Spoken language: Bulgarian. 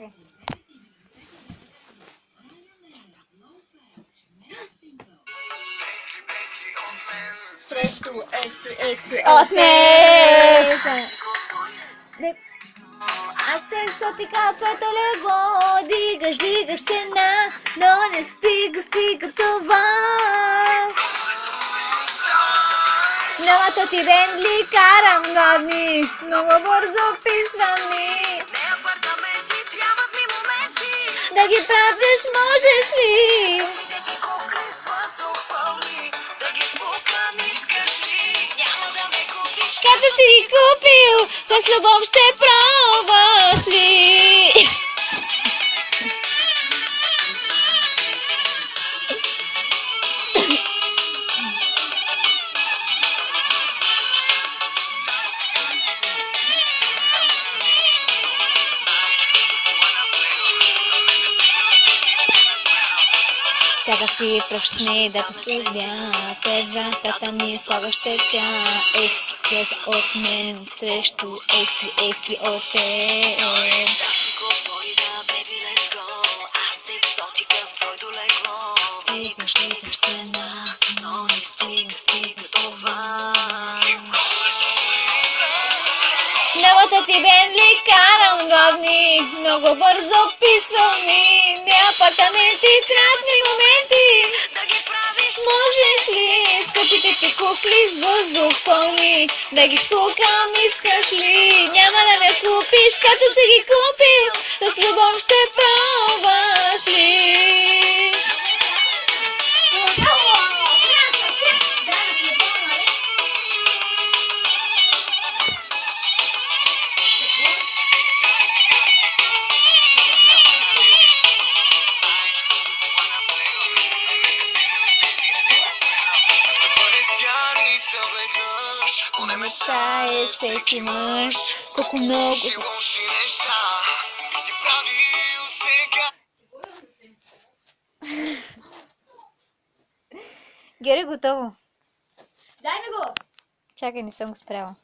Чакай. Срещу екстри от мен. Аз се сотика в твоето легло, дигаш стена, но не стига това. Новата ти Бентли карам годни, много бързо писвам ми. Да ги правиш можеш ли? Като си ги купил, с любов ще пробваш ли? Сякаш си пръщни да последя, пред вратата ми слагаш тетя. Екстри от мен срещу екстри от теб. Дигаш стена, но не стига това. Новата ти Бентли карам годни, много бързо писвам ми. Апартаменти, трапни моменти, да ги правиш можеш ли? Скъпите ти кукли с въздух пълни, да ги спукам искаш ли? Няма да ме купиш, като си ги купил, с любов ще пробваш ли? Мечта е всеки мъж, колко много... Гере, готово. Дай ми го! Чакай, не съм го спряла.